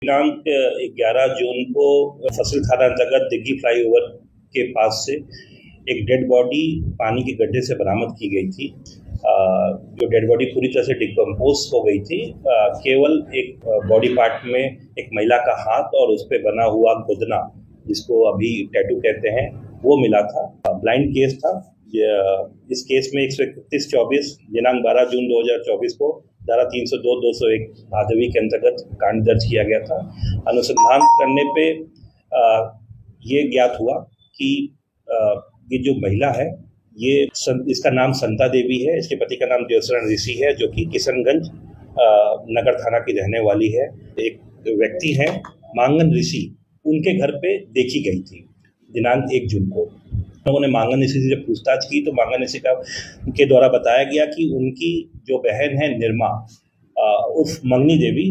दिनांक 11 जून को फसल थाना अंतर्गत दिग्गी फ्लाईओवर के पास से एक डेड बॉडी पानी के गड्ढे से बरामद की गई थी। जो डेड बॉडी पूरी तरह से डिकम्पोज हो गई थी। केवल एक बॉडी पार्ट में एक महिला का हाथ और उस पर बना हुआ गोदना, जिसको अभी टैटू कहते हैं, वो मिला था। ब्लाइंड केस था। इस केस में 131/24 दिनांक 12 जून 2024 को धारा 302, 201 भादवी के अंतर्गत कांड दर्ज किया गया था। अनुसंधान करने पे ये ज्ञात हुआ कि ये जो महिला है, इसका नाम संता देवी है। इसके पति का नाम देवशरण ऋषि है, जो कि किशनगंज नगर थाना की रहने वाली है। एक व्यक्ति है मांगन ऋषि, उनके घर पे देखी गई थी दिनांक 1 जून को। लोगों ने मांगन ऋषि से जब पूछताछ की तो मांगन ऋषि के द्वारा बताया गया कि उनकी जो बहन है निर्मा उर्फ मंगनी देवी,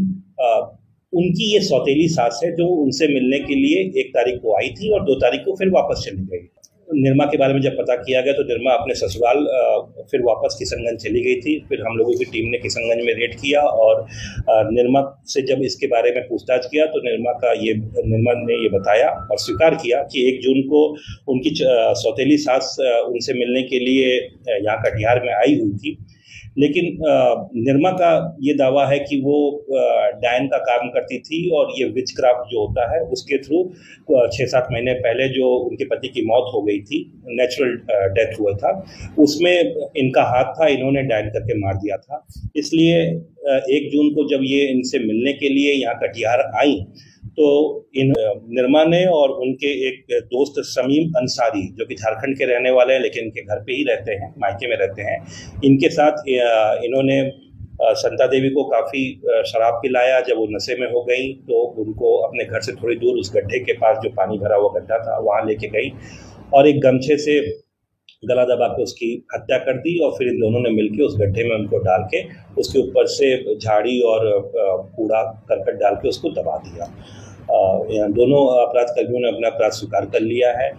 उनकी ये सौतेली सास है, जो उनसे मिलने के लिए 1 तारीख को आई थी और 2 तारीख को फिर वापस चली गई। निर्मा के बारे में जब पता किया गया तो निर्मा अपने ससुराल फिर वापस किशनगंज चली गई थी। फिर हम लोगों की टीम ने किशनगंज में रेड किया और निर्मा से जब इसके बारे में पूछताछ किया तो निर्मा ने ये बताया और स्वीकार किया कि 1 जून को उनकी सौतेली सास उनसे मिलने के लिए यहाँ कटिहार में आई हुई थी। लेकिन निर्मा का ये दावा है कि वो डायन का काम करती थी और ये विचक्राफ्ट जो होता है उसके थ्रू 6-7 महीने पहले जो उनके पति की मौत हो गई थी, नेचुरल डेथ हुआ था, उसमें इनका हाथ था, इन्होंने डायन करके मार दिया था। इसलिए 1 जून को जब ये इनसे मिलने के लिए यहाँ कटिहार आई तो इन निर्मा ने और उनके एक दोस्त शमीम अंसारी, जो कि झारखंड के रहने वाले हैं लेकिन इनके घर पे ही रहते हैं, मायके में रहते हैं, इनके साथ इन्होंने संता देवी को काफ़ी शराब पिलाया। जब वो नशे में हो गई तो उनको अपने घर से थोड़ी दूर उस गड्ढे के पास, जो पानी भरा हुआ गड्ढा था, वहाँ लेके गई और एक गमछे से गला दबा के उसकी हत्या कर दी और फिर इन दोनों ने मिलकर उस गड्ढे में उनको डाल के उसके ऊपर से झाड़ी और कूड़ा करकट डाल के उसको दबा दिया। दोनों अपराध कर्मियों ने अपना अपराध स्वीकार कर लिया है।